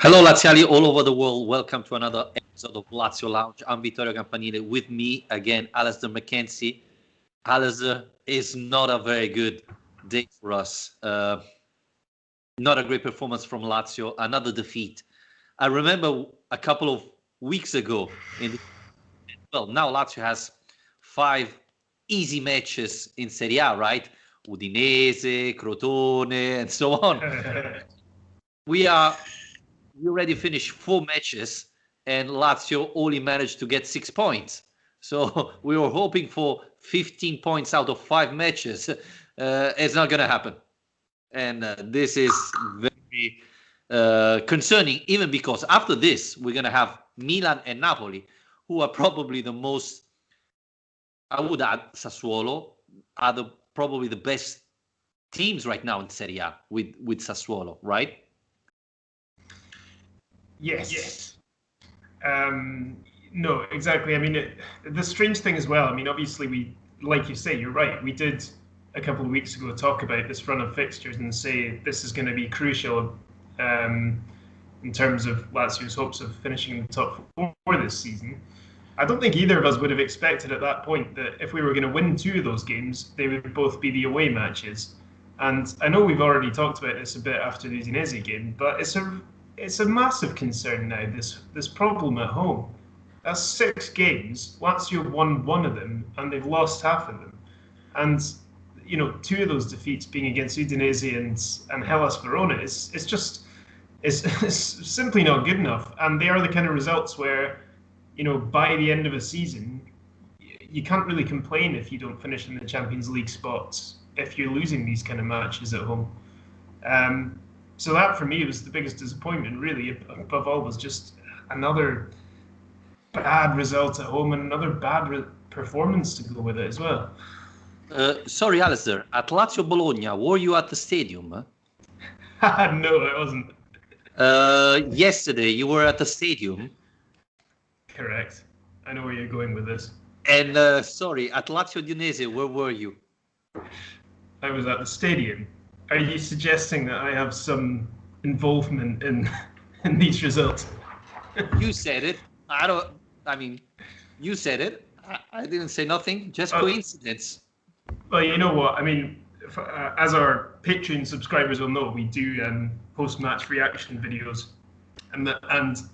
Hello, Laziali all over the world. Welcome to another episode of Lazio Lounge. I'm Vittorio Campanile. With me again, Alasdair McKenzie. Alasdair, is not a very good day for us. Not a great performance from Lazio. Another defeat. I remember a couple of weeks ago. Now Lazio has 5 easy matches in Serie A, right? Udinese, Crotone, and so on. We already finished 4 matches, and Lazio only managed to get 6 points. So we were hoping for 15 points out of 5 matches. It's not going to happen. And this is very concerning, even because after this, we're going to have Milan and Napoli, who are probably the most, I would add, Sassuolo, are probably the best teams right now in Serie A with Sassuolo, right? Yes. No, exactly. I mean, the strange thing as well, I mean, obviously we, like you say, you're right. We did a couple of weeks ago talk about this run of fixtures and say this is going to be crucial in terms of Lazio's hopes of finishing in the top 4 this season. I don't think either of us would have expected at that point that if we were going to win 2 of those games, they would both be the away matches. And I know we've already talked about this a bit after the Udinese game, but it's a massive concern now, this problem at home. That's 6 games. Lazio won 1 of them, and they've lost half of them. And, 2 of those defeats being against Udinese and Hellas Verona, it's simply not good enough. And they are the kind of results where, by the end of a season, you can't really complain if you don't finish in the Champions League spots if you're losing these kind of matches at home. So that, for me, was the biggest disappointment, really. Above all, was just another bad result at home and another bad performance to go with it as well. Sorry, Alasdair. At Lazio Bologna, were you at the stadium? No, I wasn't. Yesterday, you were at the stadium. Correct. I know where you're going with this. And sorry, at Lazio Udinese, where were you? I was at the stadium. Are you suggesting that I have some involvement in these results? You said it. You said it. I didn't say nothing. Just coincidence. Well, you know what? I mean, as our Patreon subscribers will know, we do post-match reaction videos. And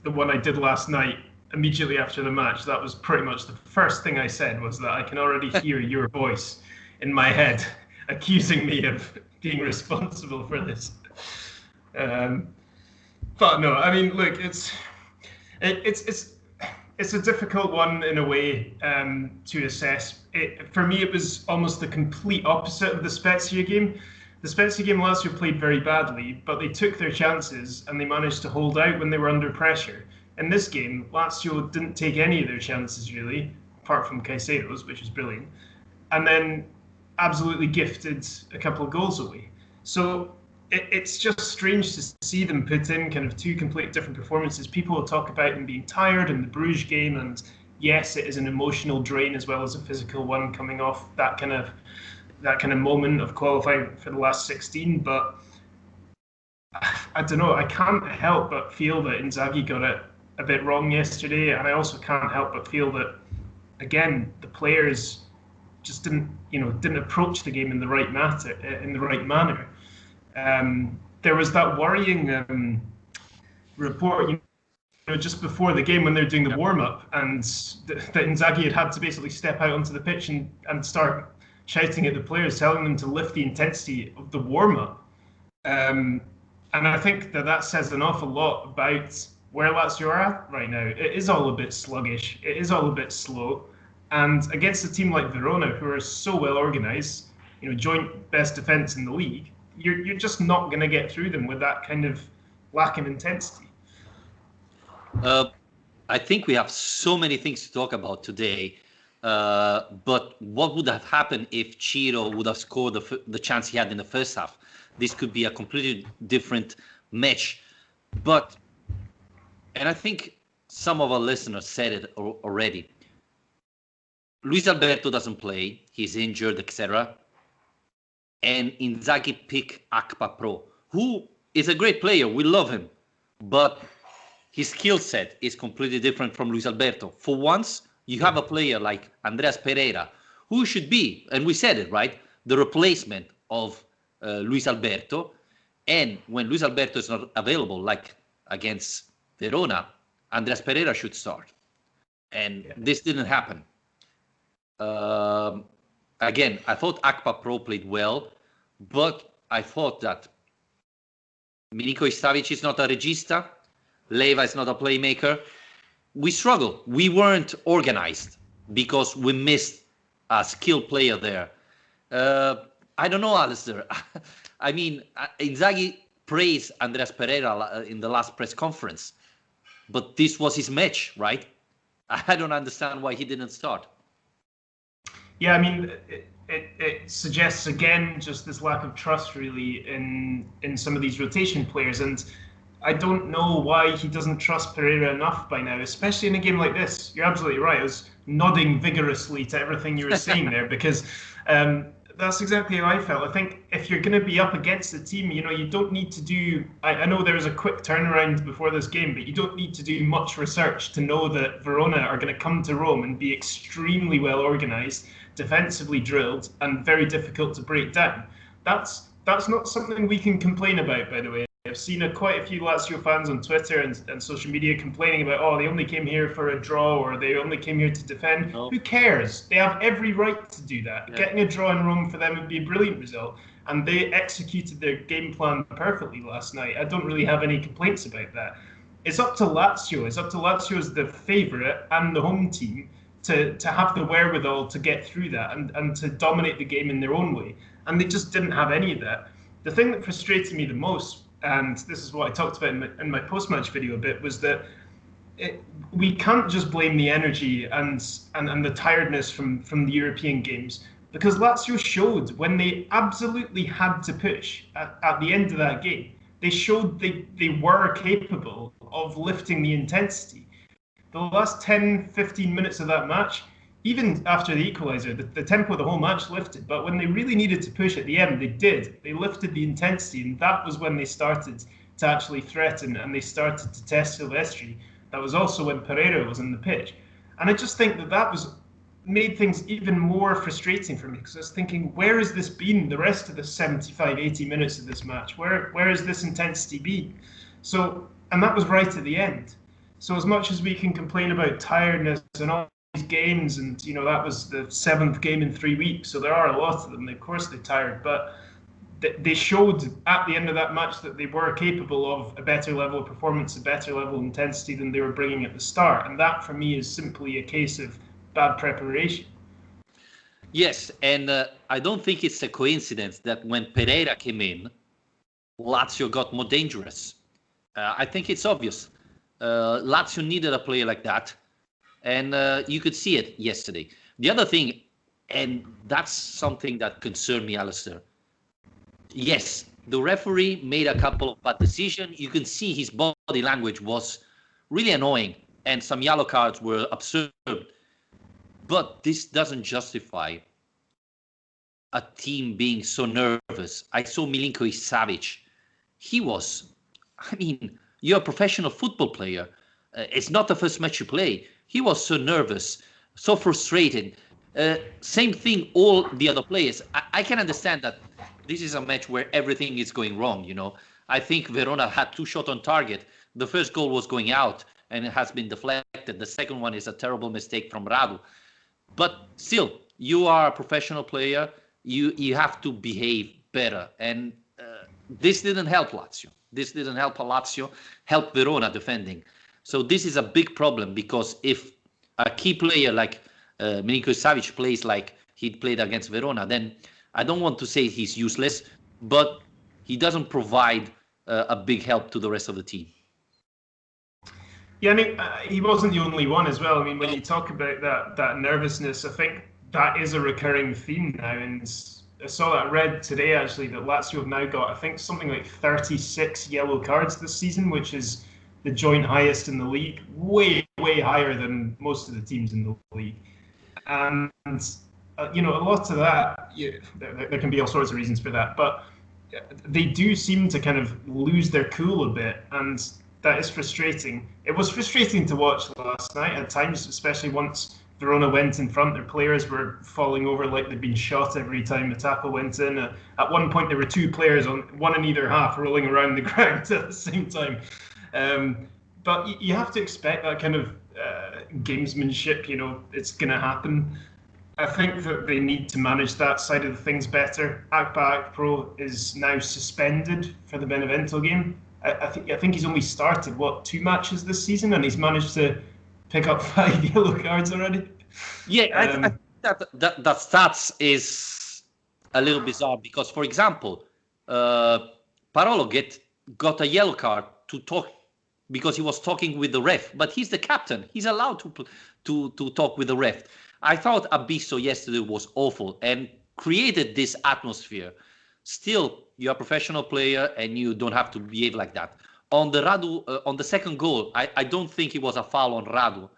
the one I did last night, immediately after the match, that was pretty much the first thing I said, was that I can already hear your voice in my head accusing me of being responsible for this. But no, I mean, look, it's a difficult one in a way to assess. For me, it was almost the complete opposite of the Spezia game. The Spezia game, Lazio played very badly, but they took their chances and they managed to hold out when they were under pressure. In this game, Lazio didn't take any of their chances, really, apart from Caicedo's, which was brilliant, and then absolutely gifted a couple of goals away. So it's just strange to see them put in kind of 2 completely different performances. People will talk about them being tired in the Bruges game, and yes, it is an emotional drain as well as a physical one coming off that kind of moment of qualifying for the last 16. But I don't know. I can't help but feel that Inzaghi got it a bit wrong yesterday, and I also can't help but feel that, again, the players just didn't approach the game in the right manner. There was that worrying report, just before the game when they're doing the warm-up, and that Inzaghi had to basically step out onto the pitch and start shouting at the players, telling them to lift the intensity of the warm-up. And I think that says an awful lot about where Lazio are at right now. It is all a bit sluggish. It is all a bit slow. And against a team like Verona, who are so well organised, joint best defence in the league, you're just not going to get through them with that kind of lack of intensity. I think we have so many things to talk about today. But what would have happened if Ciro would have scored the chance he had in the first half? This could be a completely different match. And I think some of our listeners said it already. Luis Alberto doesn't play. He's injured, etc. And Inzaghi picked Akpa Pro, who is a great player. We love him. But his skill set is completely different from Luis Alberto. For once, you have a player like Andreas Pereira, who should be, and we said it, right, the replacement of Luis Alberto. And when Luis Alberto is not available, like against Verona, Andreas Pereira should start. And this didn't happen. Again, I thought Akpa Pro played well, but I thought that Milinkovic Savic is not a regista, Leva is not a playmaker. We struggled. We weren't organized because we missed a skilled player there. I don't know, Alasdair. I mean, Inzaghi praised Andreas Pereira in the last press conference, but this was his match, right? I don't understand why he didn't start. Yeah, I mean, it suggests again just this lack of trust really in some of these rotation players, and I don't know why he doesn't trust Pereira enough by now, especially in a game like this. You're absolutely right. I was nodding vigorously to everything you were saying there because that's exactly how I felt. I think if you're going to be up against a team, you don't need to do. I know there was a quick turnaround before this game, but you don't need to do much research to know that Verona are going to come to Rome and be extremely well organised, defensively drilled, and very difficult to break down. That's not something we can complain about, by the way. I've seen quite a few Lazio fans on Twitter and social media complaining about, oh, they only came here for a draw or they only came here to defend. No. Who cares? They have every right to do that. Yeah. Getting a draw in Rome for them would be a brilliant result. And they executed their game plan perfectly last night. I don't really have any complaints about that. It's up to Lazio. It's up to Lazio as the favourite and the home team to have the wherewithal to get through that and to dominate the game in their own way. And they just didn't have any of that. The thing that frustrated me the most, and this is what I talked about in my post-match video a bit, was that we can't just blame the energy and the tiredness from the European games, because Lazio showed when they absolutely had to push at the end of that game, they showed they were capable of lifting the intensity. The last 10, 15 minutes of that match, even after the equaliser, the tempo of the whole match lifted. But when they really needed to push at the end, they did. They lifted the intensity, and that was when they started to actually threaten and they started to test Silvestri. That was also when Pereira was on the pitch. And I just think that made things even more frustrating for me, because I was thinking, where has this been the rest of the 75, 80 minutes of this match? Where has this intensity been? And that was right at the end. So as much as we can complain about tiredness and all these games, and that was the 7th game in 3 weeks, so there are a lot of them. Of course they're tired, but they showed at the end of that match that they were capable of a better level of performance, a better level of intensity than they were bringing at the start. And that for me is simply a case of bad preparation. Yes, and I don't think it's a coincidence that when Pereira came in, Lazio got more dangerous. I think it's obvious. Lazio needed a player like that, and you could see it yesterday. The other thing, and that's something that concerned me, Alasdair. Yes, the referee made a couple of bad decisions. You can see his body language was really annoying, and some yellow cards were absurd. But this doesn't justify a team being so nervous. I saw Milinkovic Savic. You're a professional football player. It's not the first match you play. He was so nervous, so frustrated. Same thing, all the other players. I can understand that this is a match where everything is going wrong, I think Verona had 2 shots on target. The first goal was going out, and it has been deflected. The second one is a terrible mistake from Radu. But still, you are a professional player. You have to behave better. And this didn't help Lazio. This didn't help Lazio, help Verona defending. So this is a big problem, because if a key player like Milinkovic Savic plays like he played against Verona, then I don't want to say he's useless, but he doesn't provide a big help to the rest of the team. Yeah, he wasn't the only one as well. When you talk about that nervousness, I think that is a recurring theme now. And I saw that read today, actually, that Lazio have now got, I think, something like 36 yellow cards this season, which is the joint highest in the league, way, way higher than most of the teams in the league. And, a lot of that, there can be all sorts of reasons for that, but they do seem to kind of lose their cool a bit. And that is frustrating. It was frustrating to watch last night at times, especially once Verona went in front. Their players were falling over like they'd been shot every time the tackle went in. At one point, there were two players, one in either half, rolling around the ground at the same time. But you have to expect that kind of gamesmanship. It's going to happen. I think that they need to manage that side of the things better. Akpa is now suspended for the Benevento game. I think he's only started 2 matches this season, and he's managed to pick up 5 yellow cards already. Yeah, I think that stats is a little bizarre because, for example, Parolo got a yellow card to talk because he was talking with the ref, but he's the captain. He's allowed to talk with the ref. I thought Abisso yesterday was awful and created this atmosphere. Still, you're a professional player and you don't have to behave like that. On the Radu, on the second goal, I don't think it was a foul on Radu,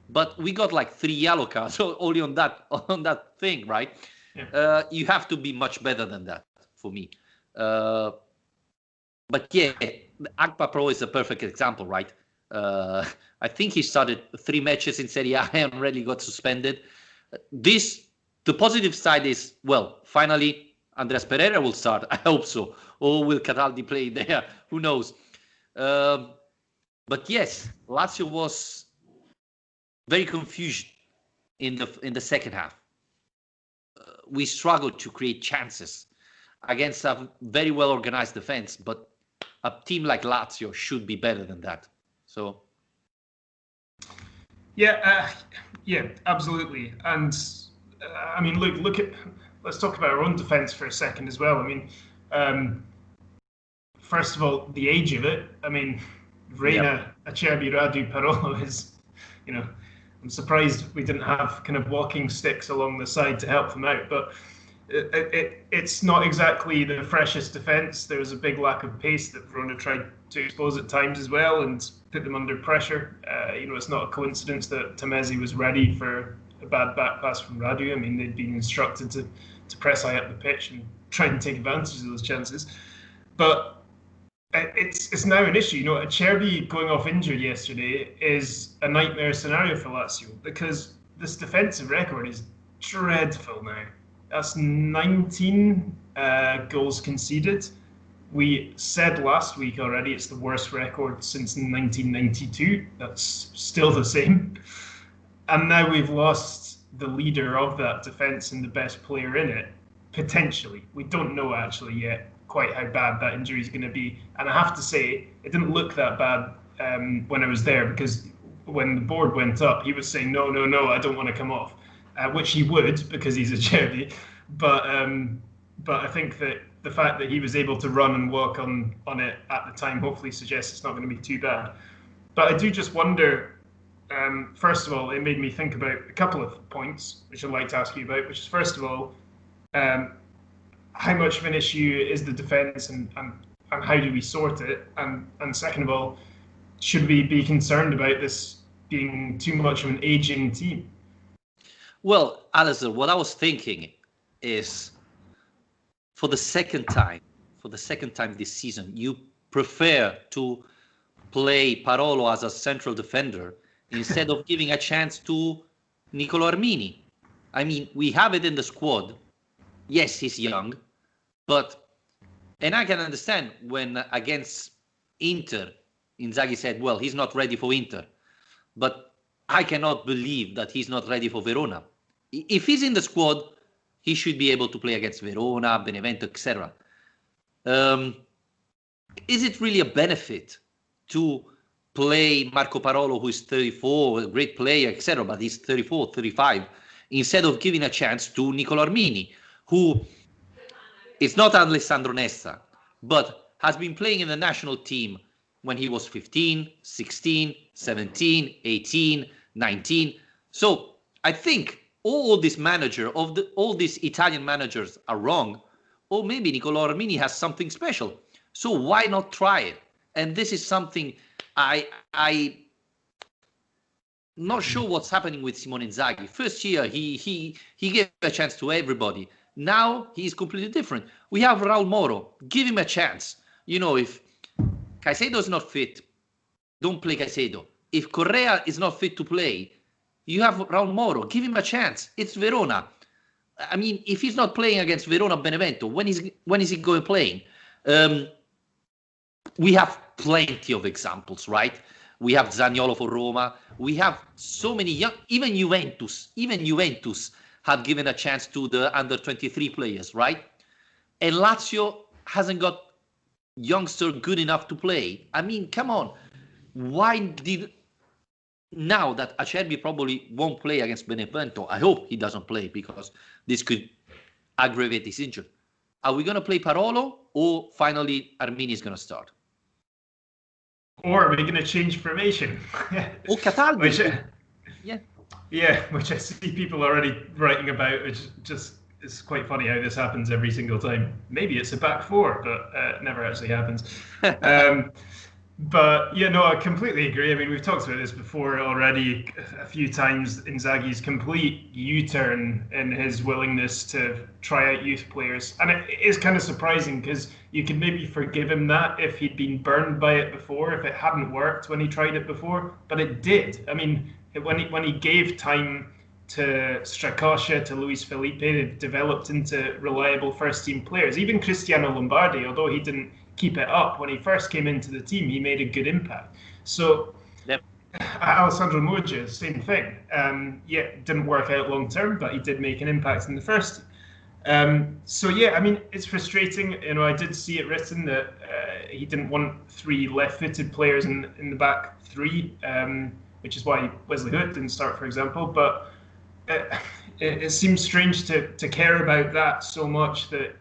but we got like 3 yellow cards only on that thing, right? Yeah. You have to be much better than that for me. But yeah, Akpa Pro is a perfect example, right? I think he started 3 matches in Serie A and already got suspended. The positive side is, well, finally, Andreas Pereira will start. I hope so. Or will Cataldi play there? Who knows? But yes, Lazio was very confused in the second half. We struggled to create chances against a very well organized defense, but a team like Lazio should be better than that. So. Yeah, absolutely. And I mean, let's talk about our own defense for a second as well. I mean, first of all, the age of it. I mean, Reina, Acerbi, Radu, Parolo is, I'm surprised we didn't have kind of walking sticks along the side to help them out. But it's not exactly the freshest defence. There was a big lack of pace that Verona tried to expose at times as well and put them under pressure. It's not a coincidence that Tamezi was ready for a bad back pass from Radu. I mean, they'd been instructed to press high up the pitch and try and take advantage of those chances. But it's now an issue. Acerbi going off injured yesterday is a nightmare scenario for Lazio because this defensive record is dreadful now. That's 19 goals conceded. We said last week already it's the worst record since 1992. That's still the same. And now we've lost the leader of that defence and the best player in it, potentially. We don't know actually yet quite how bad that injury is going to be. And I have to say, it didn't look that bad when I was there because when the board went up, he was saying, no, I don't want to come off. Which he would because he's Acerbi, but I think that the fact that he was able to run and walk on it at the time hopefully suggests it's not going to be too bad. But I do just wonder, first of all, it made me think about a couple of points which I'd like to ask you about, which is first of all, how much of an issue is the defence and how do we sort it? And second of all, should we be concerned about this being too much of an ageing team? Well, Alasdair, what I was thinking is for the second time this season, you prefer to play Parolo as a central defender instead of giving a chance to Nicolo Armini. I mean, we have it in the squad. Yes, he's young, and I can understand when against Inter, Inzaghi said, well, he's not ready for Inter. But I cannot believe that he's not ready for Verona. If he's in the squad, he should be able to play against Verona, Benevento, etc. Is it really a benefit to play Marco Parolo, who is 34, a great player, etc., but he's 34, 35, instead of giving a chance to Nicolo Armini, who is not Alessandro Nesta, but has been playing in the national team when he was 15, 16, 17, 18, 19. So I think all these Italian managers are wrong, or maybe Niccolò Armini has something special. So why not try it? And this is something I not sure what's happening with Simone Inzaghi. First year he gave a chance to everybody. Now he's completely different. We have Raul Moro. Give him a chance. If Caicedo is not fit, don't play Caicedo. If Correa is not fit to play, you have Raul Moro. Give him a chance. It's Verona. I mean, if he's not playing against Verona Benevento, when is he going playing? We have plenty of examples, right? We have Zaniolo for Roma. We have so many young, even Juventus have given a chance to the under 23 players, right? And Lazio hasn't got youngster good enough to play. I mean, come on. Why did now that Acerbi probably won't play against Benevento? I hope he doesn't play because this could aggravate his injury. Are we going to play Parolo or finally Armini is going to start? Or are we going to change formation? Or Cataldi. Yeah, which I see people already writing about, which just is quite funny how this happens every single time. Maybe it's a back four, but it never actually happens. But yeah, no, I completely agree. I mean, we've talked about this before already a few times. Inzaghi's complete U-turn in his willingness to try out youth players. And it is kind of surprising because you could maybe forgive him that if he'd been burned by it before, if it hadn't worked when he tried it before. But it did. I mean, when he gave time to Strakosha, to Luis Felipe, they developed into reliable first-team players. Even Cristiano Lombardi, although he didn't keep it up when he first came into the team, he made a good impact. So yep. Alessandro Muggia, same thing. Yeah, it didn't work out long term, but he did make an impact in the first. So yeah, I mean, it's frustrating. You know, I did see it written that he didn't want three left-footed players in the back three, which is why Wesley Hood didn't start, for example. But it seems strange to care about that so much that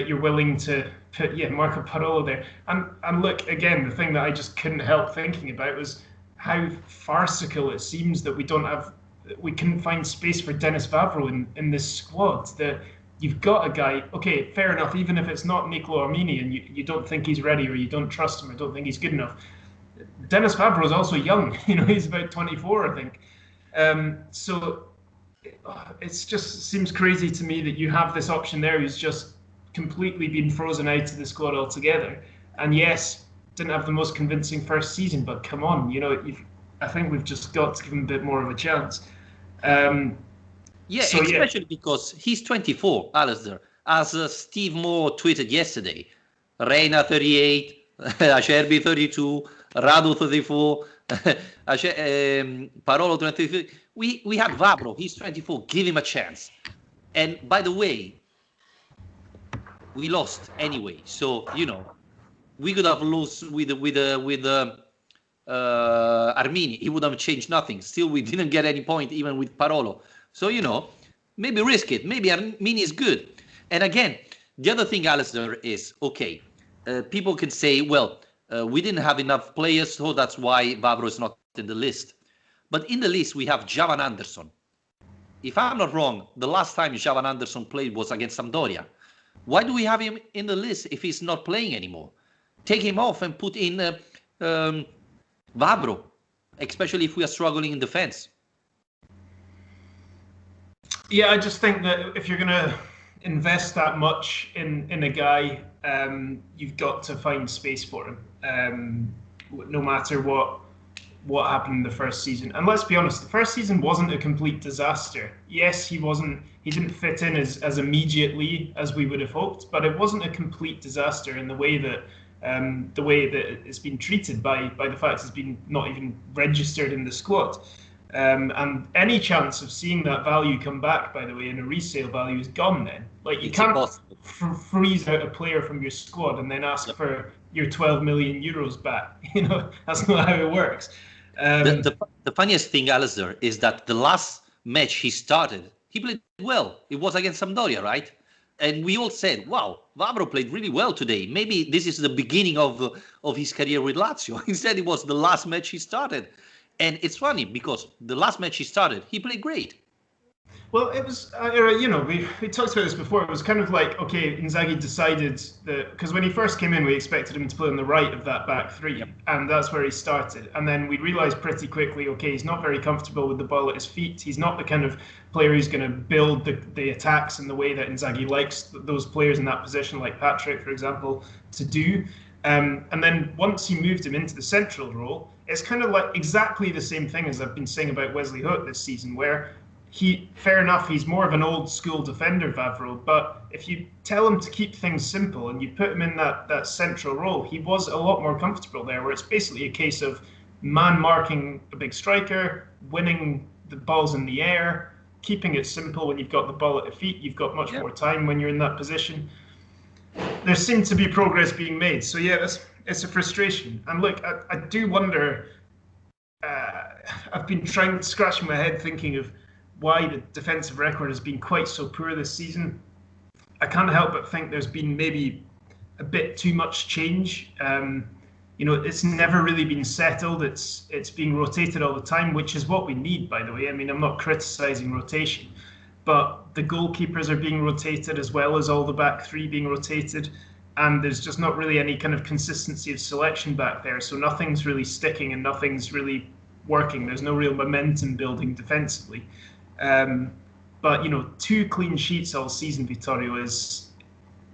you're willing to put Marco Parolo there. And look, again, the thing that I just couldn't help thinking about was how farcical it seems that we couldn't find space for Dennis Vavro in this squad. That you've got a guy, okay, fair enough, even if it's not Nicolo Armini and you don't think he's ready or you don't trust him or don't think he's good enough. Dennis Vavro is also young, he's about 24, I think. So it just seems crazy to me that you have this option there who's just completely been frozen out of the squad altogether. And yes, didn't have the most convincing first season, but come on, I think we've just got to give him a bit more of a chance. Especially because he's 24, Alasdair. As Steve Moore tweeted yesterday, Reina 38, Acerbi 32, Radu 34, Parolo 23. We had Vavro, he's 24, give him a chance. And by the way, we lost anyway, so we could have lost with Armini. He would have changed nothing. Still, we didn't get any point even with Parolo. So maybe risk it. Maybe Armini is good. And again, the other thing, Alasdair, is okay. People can say, well, we didn't have enough players, so that's why Vavro is not in the list. But in the list we have Javan Anderson. If I'm not wrong, the last time Javan Anderson played was against Sampdoria. Why do we have him in the list if he's not playing anymore? Take him off and put in Vavro, especially if we are struggling in defense. Yeah, I just think that if you're going to invest that much in a guy, you've got to find space for him, no matter what happened in the first season. And let's be honest, the first season wasn't a complete disaster. Yes, he didn't fit in as immediately as we would have hoped, but it wasn't a complete disaster in the way that it's been treated by the fact it's been not even registered in the squad. And any chance of seeing that value come back, by the way, in a resale value is gone then. Like, you can't freeze out a player from your squad and then ask for your 12 million euros back. That's not how it works. The funniest thing, Alasdair, is that the last match he started, he played well. It was against Sampdoria, right? And we all said, wow, Vavro played really well today. Maybe this is the beginning of his career with Lazio. Instead, it was the last match he started. And it's funny because the last match he started, he played great. Well, it was, we talked about this before. It was kind of like, okay, Inzaghi decided that, because when he first came in, we expected him to play on the right of that back three, yep. And that's where he started. And then we realised pretty quickly, okay, he's not very comfortable with the ball at his feet. He's not the kind of player who's going to build the attacks in the way that Inzaghi likes those players in that position, like Patrick, for example, to do. And then once he moved him into the central role, it's kind of like exactly the same thing as I've been saying about Wesley Hook this season, where fair enough, he's more of an old school defender, Vavro, but if you tell him to keep things simple and you put him in that central role, he was a lot more comfortable there, where it's basically a case of man marking a big striker, winning the balls in the air, keeping it simple. When you've got the ball at the feet, you've got much more time when you're in that position. There seemed to be progress being made. So yeah, it's a frustration. And look, I do wonder, I've been scratching my head thinking of why the defensive record has been quite so poor this season. I can't help but think there's been maybe a bit too much change. It's never really been settled. It's being rotated all the time, which is what we need, by the way. I mean, I'm not criticizing rotation, but the goalkeepers are being rotated as well as all the back three being rotated. And there's just not really any kind of consistency of selection back there. So nothing's really sticking and nothing's really working. There's no real momentum building defensively. But 2 clean sheets all season, Vittorio,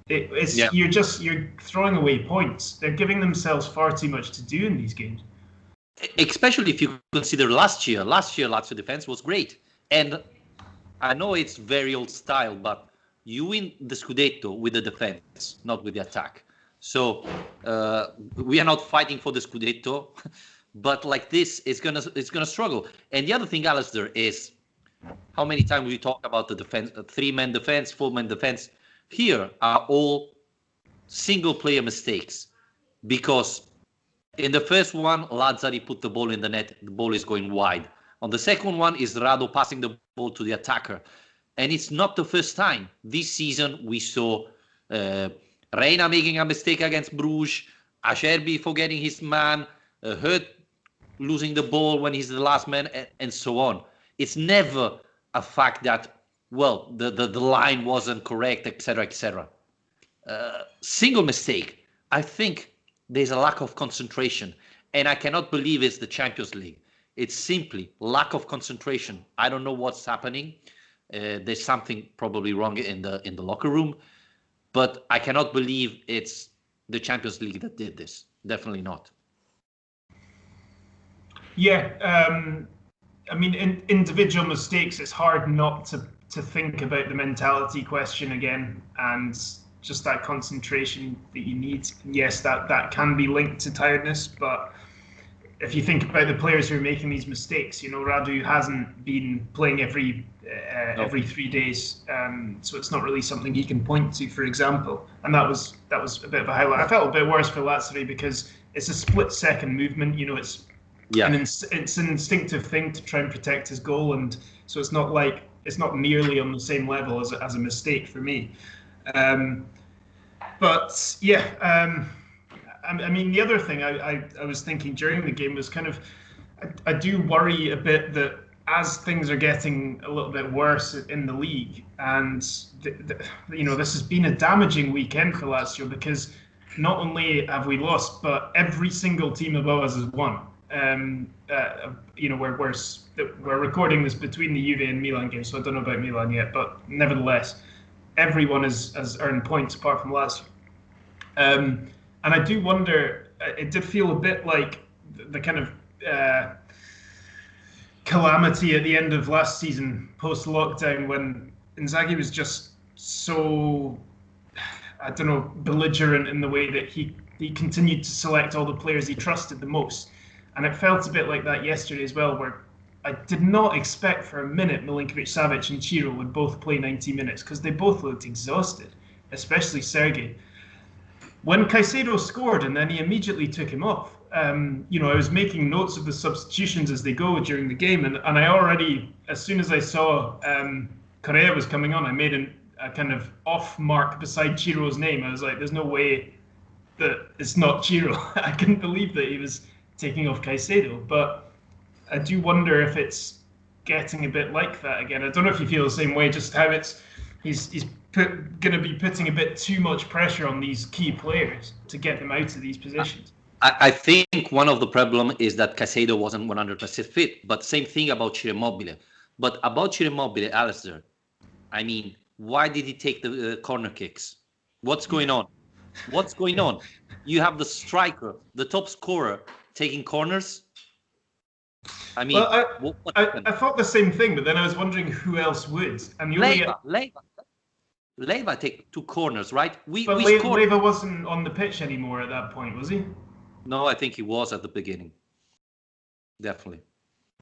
you're throwing away points. They're giving themselves far too much to do in these games. Especially if you consider last year. Last year, Lazio defense was great. And I know it's very old style, but you win the Scudetto with the defense, not with the attack. So we are not fighting for the Scudetto, but like this, it's gonna struggle. And the other thing, Alasdair, is how many times we talk about the defense, 3-man defense, 4-man defense. Here are all single-player mistakes, because in the first one, Lazzari put the ball in the net. The ball is going wide. On the second one is Rado passing the ball to the attacker. And it's not the first time. This season, we saw Reina making a mistake against Bruges, Acerbi forgetting his man, Hurt losing the ball when he's the last man, and so on. It's never a fact that, well, the line wasn't correct, etc., etc. Single mistake. I think there's a lack of concentration, and I cannot believe it's the Champions League. It's simply lack of concentration. I don't know what's happening. There's something probably wrong in the locker room, but I cannot believe it's the Champions League that did this. Definitely not. Yeah. I mean, in individual mistakes, it's hard not to think about the mentality question again, and just that concentration that you need. Yes, that can be linked to tiredness, but if you think about the players who are making these mistakes, Radu hasn't been playing every 3 days, so it's not really something he can point to, for example. And that was a bit of a highlight. I felt a bit worse for Lazzari because it's a split-second movement. It's an instinctive thing to try and protect his goal, and so it's not nearly on the same level as a mistake for me. But yeah, I mean, the other thing I was thinking during the game was kind of, I do worry a bit that as things are getting a little bit worse in the league, and this has been a damaging weekend for Lazio, because not only have we lost, but every single team above us has won. We're recording this between the Juve and Milan game, so I don't know about Milan yet, but nevertheless, everyone has earned points apart from Lazio. And I do wonder, it did feel a bit like the kind of calamity at the end of last season, post-lockdown, when Inzaghi was just so, I don't know, belligerent in the way that he continued to select all the players he trusted the most. And it felt a bit like that yesterday as well, where I did not expect for a minute Milinkovic-Savic and Ciro would both play 90 minutes, because they both looked exhausted, especially Sergei. When Caicedo scored and then he immediately took him off, I was making notes of the substitutions as they go during the game, and I already, as soon as I saw Correa was coming on, I made a kind of off mark beside Ciro's name. I was like, there's no way that it's not Ciro. I couldn't believe that he was taking off Caicedo, but I do wonder if it's getting a bit like that again. I don't know if you feel the same way, just how he's going to be putting a bit too much pressure on these key players to get them out of these positions. I think one of the problem is that Caicedo wasn't 100% fit, but same thing about Ciro Immobile. But about Ciro Immobile, Alasdair, I mean, why did he take the corner kicks? What's going on? What's going on? You have the striker, the top scorer, taking corners. I mean, Well, what I happened? thought the same thing, but then I was wondering who else would. And the only Leiva take 2 corners, right? but We scored. Leva wasn't on the pitch anymore at that point, was he? No, I think he was at the beginning. Definitely.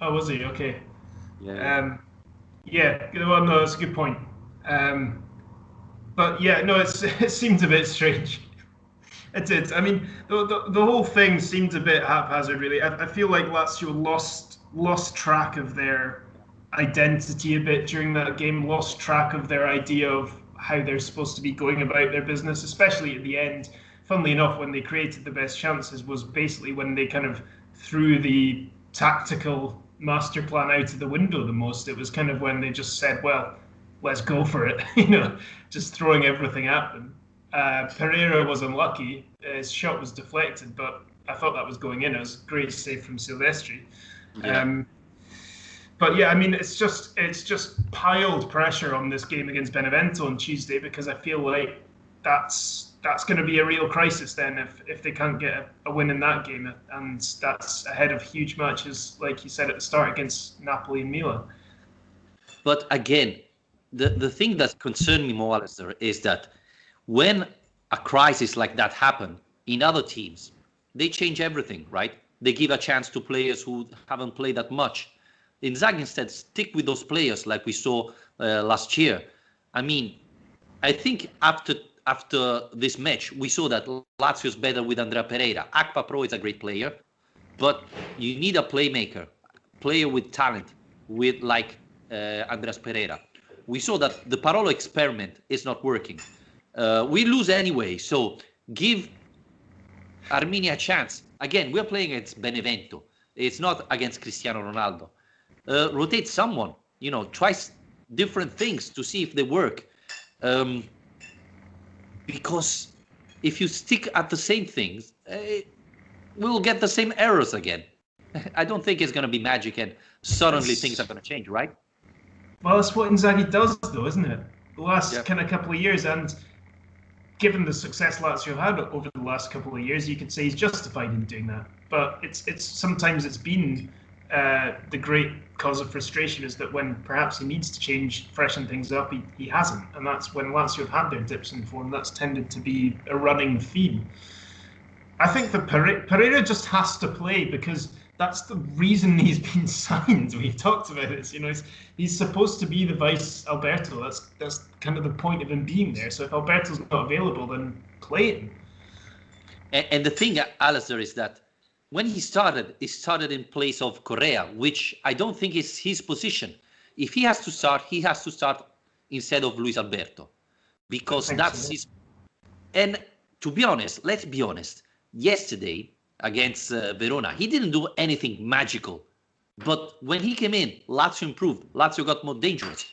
Oh, was he? Okay. Yeah. Yeah. Well, no, that's a good point. But yeah, no, it seemed a bit strange. It did. I mean, the whole thing seemed a bit haphazard, really. I feel like Lazio lost track of their identity a bit during that game, lost track of their idea of how they're supposed to be going about their business, especially at the end. Funnily enough, when they created the best chances was basically when they kind of threw the tactical master plan out of the window the most. It was kind of when they just said, well, let's go for it, just throwing everything at them. Pereira was unlucky. His shot was deflected, but I thought that was going in. It was a great save from Silvestri. Yeah. But yeah, I mean, it's just piled pressure on this game against Benevento on Tuesday, because I feel like that's going to be a real crisis then if they can't get a win in that game, and that's ahead of huge matches, like you said at the start, against Napoli and Milan. But again, the thing that concerned me more, Alasdair, is that when a crisis like that happens in other teams, they change everything, right? They give a chance to players who haven't played that much. Inzaghi instead stick with those players like we saw last year. I mean, I think after this match, we saw that Lazio is better with Andrea Pereira. Akpa Pro is a great player, but you need a playmaker, player with talent, with like Andreas Pereira. We saw that the Parolo experiment is not working. We lose anyway, so give Arminia a chance. Again, we're playing against Benevento. It's not against Cristiano Ronaldo. Rotate someone, try different things to see if they work. Because if you stick at the same things, we'll get the same errors again. I don't think it's going to be magic and suddenly things are going to change, right? Well, that's what Inzaghi does, though, isn't it? The last kind of couple of years, and given the success Lazio had over the last couple of years, you could say he's justified in doing that. But it's sometimes it's been the great cause of frustration is that when perhaps he needs to change, freshen things up, he hasn't. And that's when Lazio have had their dips in form. That's tended to be a running theme. I think that Pereira just has to play because that's the reason he's been signed. We've talked about this. He's supposed to be the vice Alberto. That's kind of the point of him being there. So if Alberto's not available, then play him. And the thing, Alasdair, is that when he started in place of Correa, which I don't think is his position. If he has to start instead of Luis Alberto, because that's his. And to be honest, let's be honest. Yesterday against Verona, he didn't do anything magical, but when he came in, Lazio improved. Lazio got more dangerous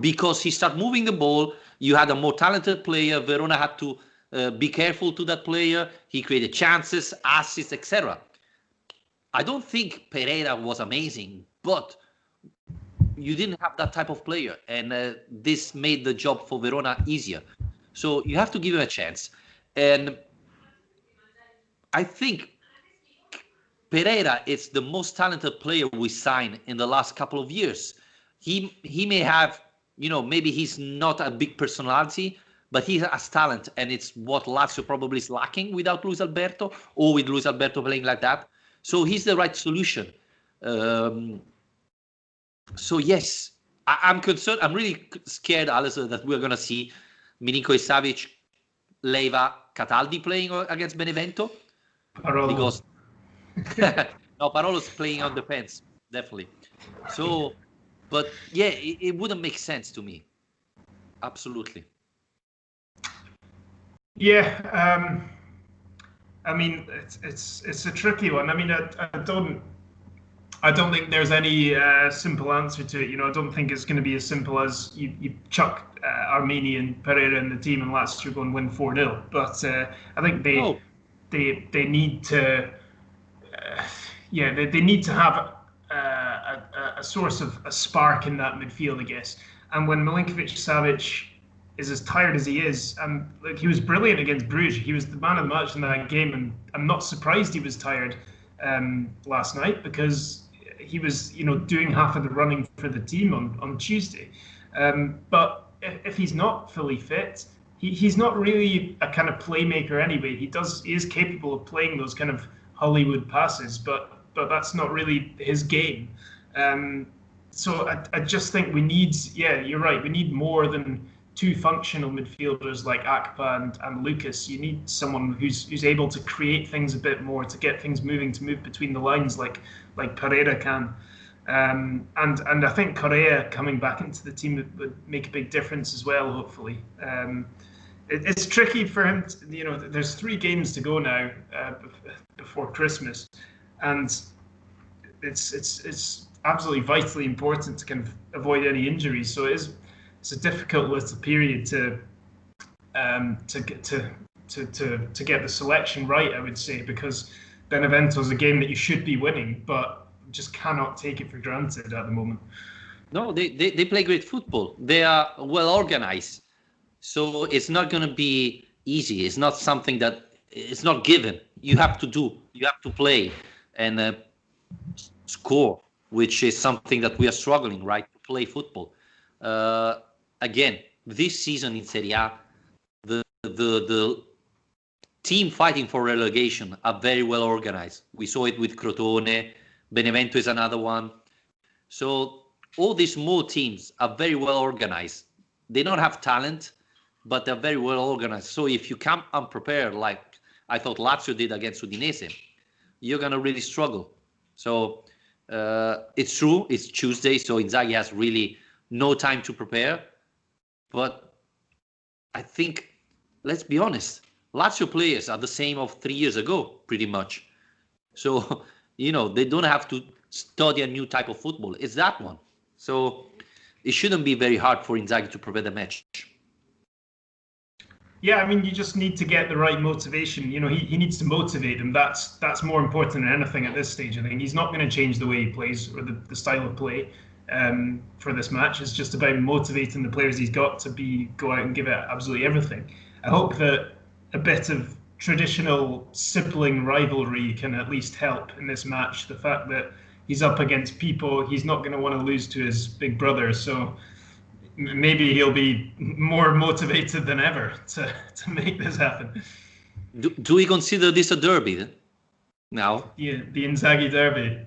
because he started moving the ball. You had a more talented player. Verona had to be careful to that player. He created chances, assists, etc. I don't think Pereira was amazing, but you didn't have that type of player, and this made the job for Verona easier. So you have to give him a chance. And I think Pereira is the most talented player we signed in the last couple of years. He may have, maybe he's not a big personality, but he has talent, and it's what Lazio probably is lacking without Luis Alberto, or with Luis Alberto playing like that. So he's the right solution. So yes, I'm concerned. I'm really scared, Alasdair, that we're going to see Milinkovic-Savic, Leiva, Cataldi playing against Benevento. Parolo. Because no, Parolo's playing on defense, definitely. So, but yeah, it wouldn't make sense to me. Absolutely. Yeah. I mean, it's a tricky one. I mean, I don't think there's any simple answer to it. I don't think it's going to be as simple as you chuck Armini and Pereira in the team and Lazio go and win 4-0. But I think they need to, they need to have a source of a spark in that midfield, I guess. And when Milinkovic-Savic is as tired as he is. And like, he was brilliant against Bruges. He was the man of the match in that game, and I'm not surprised he was tired last night, because he was, doing half of the running for the team on Tuesday. But if he's not fully fit, he's not really a kind of playmaker anyway. He is capable of playing those kind of Hollywood passes, but that's not really his game. So I just think we need, you're right, we need more than two functional midfielders like Akpa and Lucas. You need someone who's able to create things a bit more, to get things moving, to move between the lines like Pereira can. And I think Correa coming back into the team would make a big difference as well, hopefully. It's tricky for him. There's 3 games to go now before Christmas, and it's absolutely vitally important to kind of avoid any injuries. So it's a difficult little period to get the selection right, I would say, because Benevento is a game that you should be winning, but just cannot take it for granted at the moment. No, they play great football. They are well organized. So it's not going to be easy. It's not something that it's not given. You have to do. You have to play and score, which is something that we are struggling, right? To play football. Again, this season in Serie A, the team fighting for relegation are very well organized. We saw it with Crotone. Benevento is another one. So all these small teams are very well organized. They don't have talent, but they're very well organized. So if you come unprepared, like I thought Lazio did against Udinese, you're going to really struggle. So it's true, it's Tuesday, so Inzaghi has really no time to prepare. But I think, let's be honest, Lazio players are the same of 3 years ago, pretty much. So, they don't have to study a new type of football. It's that one. So it shouldn't be very hard for Inzaghi to prepare the match. Yeah, I mean, you just need to get the right motivation. He needs to motivate them. That's more important than anything at this stage. I think he's not going to change the way he plays or the style of play for this match. It's just about motivating the players he's got to go out and give it absolutely everything. I hope that a bit of traditional sibling rivalry can at least help in this match. The fact that he's up against people he's not going to want to lose to his big brother. So maybe he'll be more motivated than ever to make this happen. Do we consider this a derby then? Now? Yeah, the Inzaghi derby.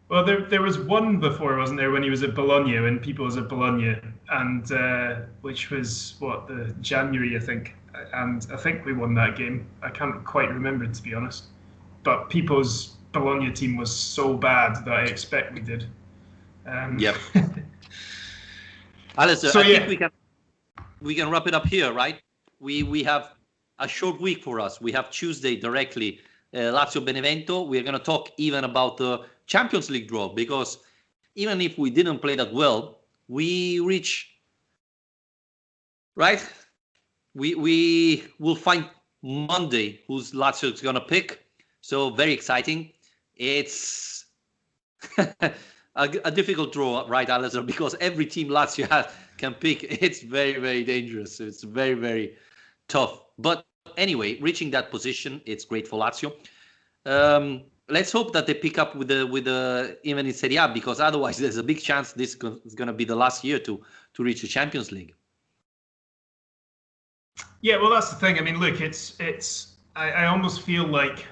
Well, there was one before, wasn't there, when he was at Bologna, when Pipo was at Bologna, and which was, the January, I think. And I think we won that game. I can't quite remember, to be honest. But Pipo's Bologna team was so bad that I expect we did. Yep. Alasdair, so, I think we can wrap it up here, right? We have a short week for us. We have Tuesday directly, Lazio Benevento. We're going to talk even about the Champions League draw, because even if we didn't play that well, we reach, right? We will find Monday who's Lazio is going to pick. So very exciting. It's a difficult draw, right, Alasdair? Because every team Lazio can pick, it's very, very dangerous. It's very, very tough. But anyway, reaching that position, it's great for Lazio. Let's hope that they pick up with the even in Serie A, because otherwise there's a big chance this is going to be the last year to reach the Champions League. Yeah, well, that's the thing. I mean, look, I almost feel like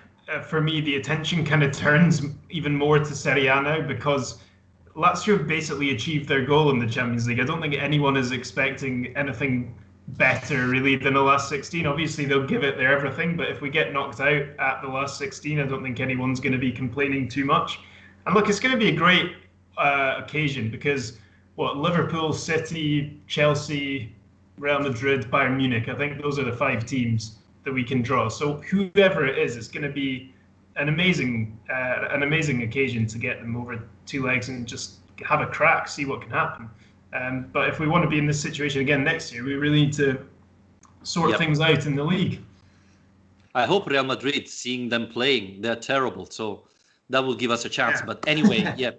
for me the attention kind of turns even more to Serie A now, because Lazio have basically achieved their goal in the Champions League. I don't think anyone is expecting anything better really than the last 16. Obviously they'll give it their everything, but if we get knocked out at the last 16, I don't think anyone's going to be complaining too much. And look, it's going to be a great occasion, because Liverpool, City, Chelsea, Real Madrid, Bayern Munich, I think those are the 5 teams that we can draw. So whoever it is, it's going to be an amazing occasion to get them over 2 legs and just have a crack, see what can happen. But if we want to be in this situation again next year, we really need to sort things out in the league. I hope Real Madrid, seeing them playing, they're terrible. So that will give us a chance. Yeah. But anyway,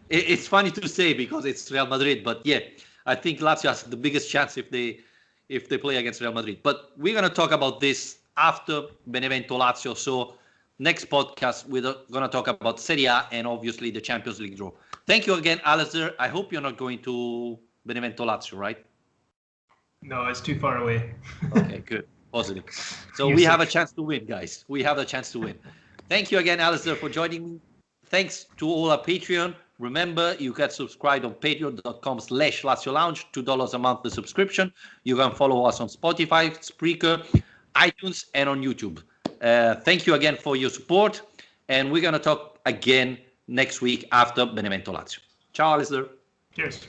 it's funny to say because it's Real Madrid. But I think Lazio has the biggest chance if they play against Real Madrid. But we're going to talk about this after Benevento Lazio. So next podcast, we're going to talk about Serie A and obviously the Champions League draw. Thank you again, Alasdair. I hope you're not going to Benevento Lazio, right? No, it's too far away. Okay, good. Positive. So we have a chance to win, guys. We have a chance to win. Thank you again, Alasdair, for joining me. Thanks to all our Patreon. Remember, you can subscribe on patreon.com/Lazio Lounge, $2 a month the subscription. You can follow us on Spotify, Spreaker, iTunes, and on YouTube. Thank you again for your support. And we're going to talk again next week after Benevento Lazio. Ciao, Alasdair. Cheers.